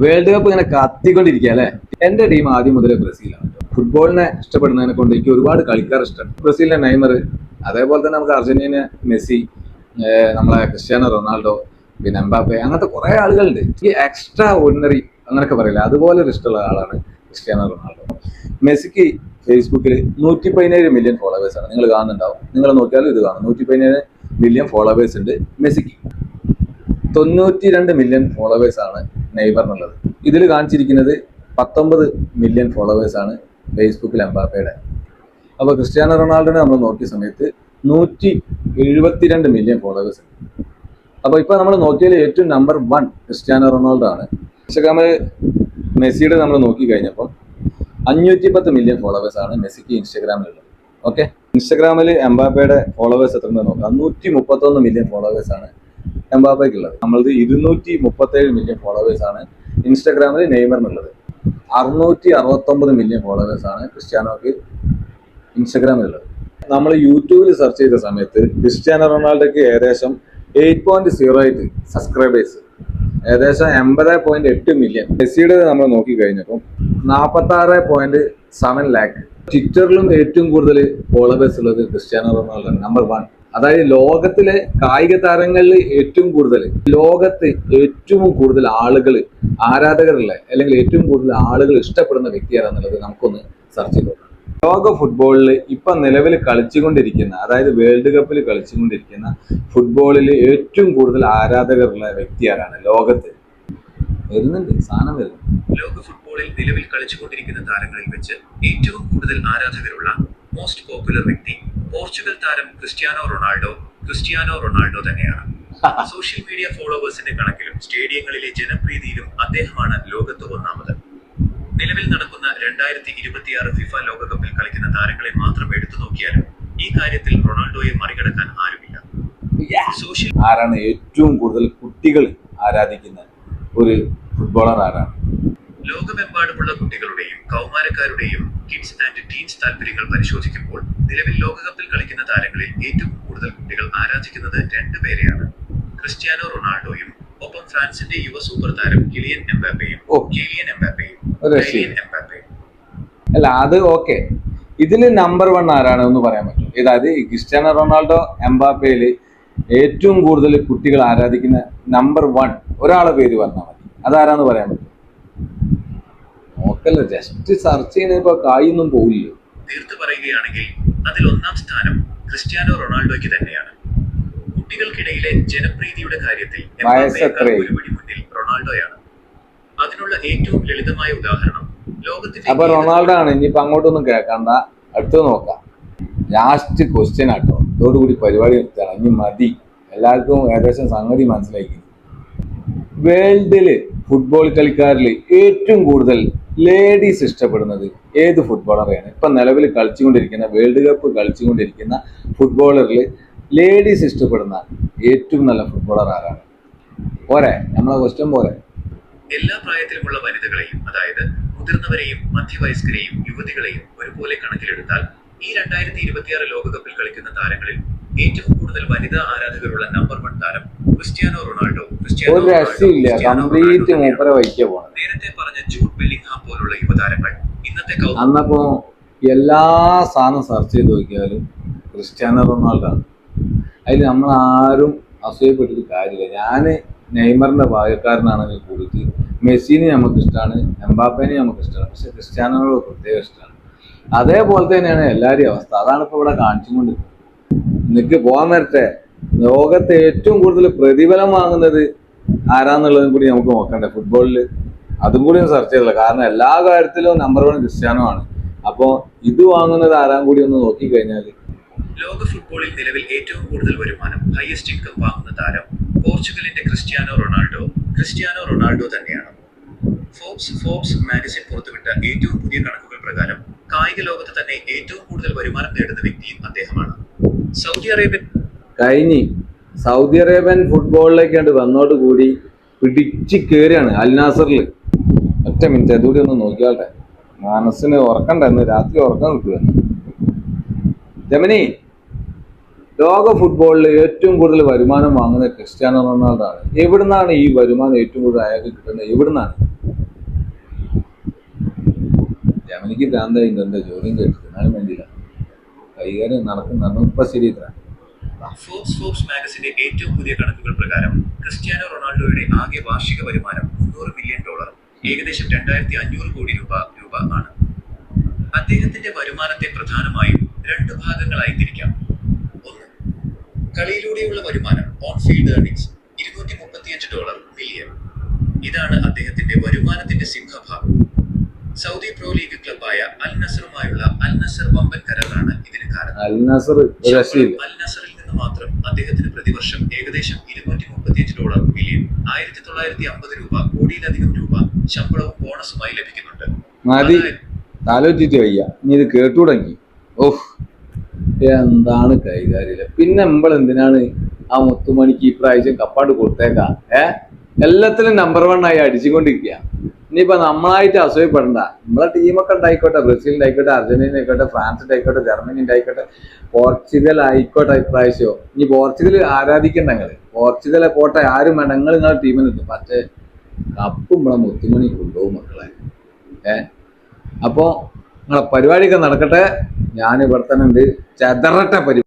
World cup ഇങ്ങനെ കത്തിക്കൊണ്ടിരിക്കുക അല്ലെ. എന്റെ ടീം ആദ്യം മുതലേ ബ്രസീലാണ്. ഫുട്ബോളിനെ ഇഷ്ടപ്പെടുന്നതിനെ കൊണ്ട് എനിക്ക് ഒരുപാട് കളിക്കാർ ഇഷ്ടമാണ്. ബ്രസീലിന്റെ നെയ്മർ, അതേപോലെ തന്നെ നമുക്ക് അർജന്റീന മെസ്സി, നമ്മളെ ക്രിസ്ത്യാനോ റൊണാൾഡോ, പിന്നെ എംബാപ്പെ, അങ്ങനത്തെ കുറെ ആളുകളുണ്ട്. ഈ എക്സ്ട്രാ ഓർഡിനറി അങ്ങനെയൊക്കെ പറയില്ല, അതുപോലെ ഒരു ഇഷ്ടമുള്ള ആളാണ് ക്രിസ്ത്യാനോ റൊണാൾഡോ. മെസ്സിക്ക് ഫേസ്ബുക്കിൽ 117 മില്യൺ ഫോളോവേഴ്സ് ആണ്. നിങ്ങൾ കാണുന്നുണ്ടാവും, നിങ്ങൾ നോക്കിയാലും ഇത് കാണും. 117 മില്യൺ ഫോളോവേഴ്സ് ഉണ്ട് മെസ്സിക്ക്. 92 മില്യൺ ഫോളോവേഴ്സ് ആണ് നെയ്മറിനുള്ളത്. ഇതിൽ കാണിച്ചിരിക്കുന്നത് 19 മില്യൺ ഫോളോവേഴ്സ് ആണ് ഫേസ്ബുക്കിൽ എംബാപ്പയുടെ. അപ്പോൾ ക്രിസ്ത്യാനോ റൊണാൾഡോനെ നമ്മൾ നോക്കിയ സമയത്ത് 172 മില്യൺ ഫോളോവേഴ്സ് ഉണ്ട്. അപ്പോൾ ഇപ്പൊ നമ്മൾ നോക്കിയാൽ ഏറ്റവും നമ്പർ 1 ക്രിസ്ത്യാനോ റൊണാൾഡോ ആണ്. ഇൻസ്റ്റഗ്രാമിൽ മെസ്സിയുടെ നമ്മൾ നോക്കി കഴിഞ്ഞപ്പോൾ 510 മില്യൺ ഫോളോവേഴ്സ് ആണ് മെസ്സിക്ക് ഇൻസ്റ്റഗ്രാമിലുള്ളത്. ഓക്കെ, ഇൻസ്റ്റഗ്രാമിൽ എംബാപ്പയുടെ ഫോളോവേഴ്സ് എത്ര നോക്കാം. 131 മില്യൺ ഫോളോവേഴ്സ് ആണ് എംബാപ്പയ്ക്കുള്ളത്. നമ്മളത് 237 മില്യൺ ഫോളോവേഴ്സ് ആണ് ഇൻസ്റ്റഗ്രാമിൽ നെയ്മറിനുള്ളത്. 669 മില്യൺ ഫോളോവേഴ്സ് ആണ് ക്രിസ്ത്യാനോക്ക് ഇൻസ്റ്റഗ്രാമിലുള്ളത്. നമ്മൾ യൂട്യൂബിൽ സെർച്ച് ചെയ്ത സമയത്ത് ക്രിസ്ത്യാനോ റൊണാൾഡോക്ക് ഏകദേശം 8.08 സബ്സ്ക്രൈബേഴ്സ്, ഏകദേശം 80.8 മില്യൺ. മെസ്സിയുടെ നമ്മൾ നോക്കി കഴിഞ്ഞപ്പോൾ 46.7 ലാക്ക്. ട്വിറ്ററിലും ഏറ്റവും കൂടുതൽ ഫോളോവേഴ്സ് ഉള്ളത് ക്രിസ്ത്യാനോ റൊണാൾഡോ ആണ്, നമ്പർ 1. അതായത് ലോകത്തിലെ കായിക താരങ്ങളിൽ ഏറ്റവും കൂടുതൽ, ലോകത്ത് ഏറ്റവും കൂടുതൽ ആളുകൾ, ആരാധകരുള്ള, അല്ലെങ്കിൽ ഏറ്റവും കൂടുതൽ ആളുകൾ ഇഷ്ടപ്പെടുന്ന വ്യക്തിയാണെന്നുള്ളത് നമുക്കൊന്ന് സെർച്ച് ചെയ്ത് നോക്കാം. ലോക ഫുട്ബോളിൽ ഇപ്പൊ നിലവിൽ കളിച്ചുകൊണ്ടിരിക്കുന്ന, അതായത് വേൾഡ് കപ്പിൽ കളിച്ചുകൊണ്ടിരിക്കുന്ന ഫുട്ബോളിൽ ഏറ്റവും കൂടുതൽ ആരാധകരുള്ള വ്യക്തി ആരാണ് ലോകത്ത്? വരുന്നുണ്ട്, സാധനം വരുന്നു. ലോക ഫുട്ബോളിൽ നിലവിൽ കളിച്ചുകൊണ്ടിരിക്കുന്ന താരങ്ങളിൽ വെച്ച് ഏറ്റവും കൂടുതൽ ആരാധകരുള്ള മോസ്റ്റ് പോപ്പുലർ വ്യക്തി പോർച്ചുഗൽ താരം ക്രിസ്ത്യാനോ റൊണാൾഡോ തന്നെയാണ്. സോഷ്യൽ മീഡിയ ഫോളോവേഴ്സിന്റെ കണക്കിലും സ്റ്റേഡിയങ്ങളിലെ ജനപ്രീതിയിലും അദ്ദേഹമാണ് ലോകത്ത് ഒന്നാമത്. നിലവിൽ നടക്കുന്ന 2026 ഫിഫ ലോകകപ്പിൽ കളിക്കുന്ന താരങ്ങളെ മാത്രം എടുത്തു നോക്കിയാലും ഈ കാര്യത്തിൽ റൊണാൾഡോയെ മറികടക്കാൻ ആരുമില്ല. ആരാണ് ഏറ്റവും കൂടുതൽ കുട്ടികൾ ആരാധിക്കുന്ന ഒരു ഫുട്ബോളർ ആരാണ്? ലോകമെമ്പാടുമുള്ള കുട്ടികളുടെയും കൗമാരക്കാരുടെയും കിഡ്സ് ആൻഡ് ടീൻസ് താല്പര്യങ്ങൾ പരിശോധിക്കുമ്പോൾ നിലവിൽ ലോകകപ്പിൽ കളിക്കുന്ന താരങ്ങളിൽ ഏറ്റവും കൂടുതൽ കുട്ടികൾ ആരാധിക്കുന്നത് 2 പേരെയാണ്, ക്രിസ്ത്യാനോ റൊണാൾഡോയും ഒപ്പം ഫ്രാൻസിന്റെ യുവ സൂപ്പർ താരം കിലിയൻ എംബാപ്പയും. അല്ല, അത് ഓക്കെ. ഇതില് നമ്പർ 1 ആരാണ് എന്ന് പറയാൻ പറ്റും? അതായത് ക്രിസ്ത്യാനോ റൊണാൾഡോ എംബാപ്പയില് ഏറ്റവും കൂടുതൽ കുട്ടികൾ ആരാധിക്കുന്ന നമ്പർ 1 ഒരാളെ പേര് പറഞ്ഞാൽ മതി. അതാരാന്ന് പറയാൻ പറ്റും? നോക്കല്ല, ജസ്റ്റ് സെർച്ച് ചെയ്യുന്നപ്പോ കായൊന്നും പോവില്ല. തീർത്തു പറയുകയാണെങ്കിൽ അതിൽ 1-ാം സ്ഥാനം ക്രിസ്ത്യാനോ റൊണാൾഡോയ്ക്ക് തന്നെയാണ്. കുട്ടികൾക്കിടയിലെ ജനപ്രീതിയുടെ കാര്യത്തിൽ ഒരുപടി മുന്നിൽ റൊണാൾഡോയാണ്. അതിനുള്ള ഏറ്റവും ലളിതമായ ഉദാഹരണം ലോകത്തിന്റെ. അപ്പൊ റൊണാൾഡോ ആണ്. ഇനിയിപ്പോ അങ്ങോട്ടൊന്നും കേൾക്കണ്ട, അടുത്ത് നോക്കാം. ലാസ്റ്റ് ക്വസ്റ്റ്യൻ ആട്ടോ, ഇതോടുകൂടി പരിപാടി നിർത്തുകയാണ്. ഇനി മതി, എല്ലാവർക്കും ഏകദേശം സംഗതി മനസ്സിലാക്കി. വേൾഡില് ഫുട്ബോൾ കളിക്കാരിൽ ഏറ്റവും കൂടുതൽ ലേഡീസ് ഇഷ്ടപ്പെടുന്നത് ഏത് ഫുട്ബോളറെയാണ്? ഇപ്പൊ നിലവിൽ കളിച്ചുകൊണ്ടിരിക്കുന്ന, വേൾഡ് കപ്പ് കളിച്ചുകൊണ്ടിരിക്കുന്ന ഫുട്ബോളറിൽ ലേഡീസ് ഇഷ്ടപ്പെടുന്ന ഏറ്റവും നല്ല ഫുട്ബോളർ ആരാണ്? പോരെ, നമ്മളെ ക്വസ്റ്റ്യൻ പോരെ? എല്ലാ പ്രായത്തിലുമുള്ള വനിതകളെയും, അതായത് മുതിർന്നവരെയും മധ്യവയസ്കരെയും യുവതികളെയും ഒരുപോലെ കണക്കിലെടുത്താൽ ഈ 2026 ലോകകപ്പിൽ കളിക്കുന്ന താരങ്ങളിൽ ഏറ്റവും കൂടുതൽ വനിതാ ആരാധകരുള്ള നമ്പർ 1 താരം ക്രിസ്ത്യാനോ റൊണാൾഡോ. നേരത്തെ പറഞ്ഞ ജൂഡ് ബെല്ലിംഗ്ഹാം പോലുള്ള യുവതാരങ്ങൾ ഇന്നത്തെ അന്നപ്പോ എല്ലാ സാധനം സെർച്ച് ചെയ്ത് നോക്കിയാലും ക്രിസ്ത്യാനോ റൊണാൾഡോ ആണ്. അതിൽ നമ്മൾ ആരും അസൂയപ്പെട്ടിട്ട് കാര്യമില്ല. ഞാൻ നെയ്മറിന്റെ ഭാഗക്കാരനാണെങ്കിൽ കൂടിയിട്ട് മെസ്സിനെ നമുക്ക് ഇഷ്ടമാണ്, എംബാപ്പേനെ നമുക്ക് ഇഷ്ടമാണ്, പക്ഷെ ക്രിസ്ത്യാനോയോട് പ്രത്യേക ഇഷ്ടമാണ്. അതേപോലെ തന്നെയാണ് എല്ലാവരുടെയും അവസ്ഥ. അതാണ് ഇപ്പോൾ ഇവിടെ കാണിച്ചുകൊണ്ടിരിക്കുന്നത്. നിനക്ക് പോകാൻ വരട്ടെ, ലോകത്ത് ഏറ്റവും കൂടുതൽ പ്രതിഫലം വാങ്ങുന്നത് ആരാന്നുള്ളതും കൂടി നമുക്ക് നോക്കണ്ടേ ഫുട്ബോളിൽ? അതും കൂടി ഒന്ന് സെർച്ച് ചെയ്തില്ല. കാരണം എല്ലാ കാര്യത്തിലും നമ്പർ 1 ക്രിസ്ത്യാനോ ആണ്. അപ്പോൾ ഇത് വാങ്ങുന്നത് ആരാൻ കൂടി ഒന്ന് നോക്കിക്കഴിഞ്ഞാൽ, ലോക ഫുട്ബോളിൽ നിലവിൽ ഏറ്റവും കൂടുതൽ വരുമാനം, ഹയസ്റ്റ് ഇൻകം വാങ്ങുന്ന താരം പോർച്ചുഗലിന്റെ ക്രിസ്ത്യാനോ റൊണാൾഡോ തന്നെയാണ്. ഫോബ്സ് മാഗസിൻ പുറത്തുവിട്ട ഏറ്റവും പുതിയ കണക്കുകൾ പ്രകാരം കായിക ലോകത്ത് തന്നെ ഏറ്റവും കൂടുതൽ വരുമാനം നേടുന്ന വ്യക്തിയും അദ്ദേഹമാണ്. സൗദി അറേബ്യൻ ഫുട്ബോളിലേക്ക് വന്നോടുകൂടി പിടിച്ച് കയറിയാണ് അൽ നാസറിൽ. ഒറ്റ മിനിറ്റ്, അതുകൂടി ഒന്ന് നോക്കിയാട്ടെ. മനസ്സിന് ഉറക്കണ്ടെന്ന്, രാത്രി ഉറക്കം കിട്ടുമെന്ന്. ജമിനി, ലോക ഫുട്ബോളിൽ ഏറ്റവും കൂടുതൽ വരുമാനം വാങ്ങുന്നത് ക്രിസ്ത്യാനോ റൊണാൾഡോ ആണ്. എവിടുന്നാണ് ഈ വരുമാനം ഏറ്റവും കൂടുതൽ അയാൾക്ക് കിട്ടുന്നത്? എവിടുന്നാണ്? എനിക്ക് ഭ്രാന്തായിട്ട് എൻ്റെ ജോലിയും കേട്ടു എന്നാലും വേണ്ടിയില്ല കൈകാര്യം നടക്കുന്ന ഇപ്പം ശരി ഇത്ര. ഫോർബ്സ് മാഗസിന്റെ ഏറ്റവും പുതിയ കണക്കുകൾ പ്രകാരം ക്രിസ്ത്യാനോ റൊണാൾഡോയുടെ ആകെ വാർഷിക വരുമാനം $300 മില്യൺ, ഏകദേശം 2500 കോടി രൂപ ആണ്. അദ്ദേഹത്തിന്റെ വരുമാനത്തെ പ്രധാനമായും 2 ഭാഗങ്ങളായി തിരിക്കാം. ഒന്ന്, കളിയിലൂടെയുള്ള വരുമാനം, ഓൺ ഫീൽഡ് ഏർണിംഗ്സ്, $235 മില്യൺ. ഇതാണ് അദ്ദേഹത്തിന്റെ വരുമാനത്തിന്റെ സിംഹഭാഗം. സൗദി പ്രോ ലീഗ് ക്ലബായ അൽ നസറുമായുള്ള അൽ നസർ വമ്പൻ കരാറാണ് ഇതിന് കാരണം. അൽ നസർ അൽ നസറിൽ നിന്ന് മാത്രം അദ്ദേഹത്തിന് പ്രതിവർഷം ഏകദേശം $235 മില്യൺ, 1950 കോടിയിലധികം രൂപ ശമ്പളവും ബോണസുമായി ലഭിക്കുന്നുണ്ട്. മതി ആലോചിച്ചിട്ട് വയ്യ ഇനി ഇത് കേട്ടു തുടങ്ങി. ഓഹ് എന്താണ് കൈകാര്യം. പിന്നെ നമ്മൾ എന്തിനാണ് ആ മുത്തുമണിക്ക് ഇപ്രാവശ്യം കപ്പാട് കൊടുത്തേക്കാം? എല്ലാത്തിലും നമ്പർ 1 ആയി അടിച്ചുകൊണ്ടിരിക്കുക. ഇനിയിപ്പോ നമ്മളായിട്ട് അസൂയപ്പെടണ്ട. നമ്മളെ ടീമൊക്കെ ഉണ്ടായിക്കോട്ടെ, ബ്രസീലിന്റെ ആയിക്കോട്ടെ, അർജന്റീന ആയിക്കോട്ടെ, ഫ്രാൻസിന്റെ ആയിക്കോട്ടെ, ജർമ്മനിന്റെ ആയിക്കോട്ടെ, പോർച്ചുഗൽ ആയിക്കോട്ടെ. ഇപ്രാവശ്യമോ ഇനി പോർച്ചുഗൽ ആരാധിക്കണ്ട നിങ്ങള്, പോർച്ചുഗലെ പോട്ടെ, ആരും വേണ്ട, നിങ്ങളെ ടീമിൽ നിൽക്കും. പക്ഷേ കപ്പും നമ്മളെ മുത്തുമണി കൊണ്ടുപോകും മക്കളെ. അപ്പോ നിങ്ങളെ പരിപാടിയൊക്കെ നടക്കട്ടെ. ഞാൻ ഇവിടെ തന്നെ ഉണ്ട്, ചെതറട്ടെ പരിപാടി.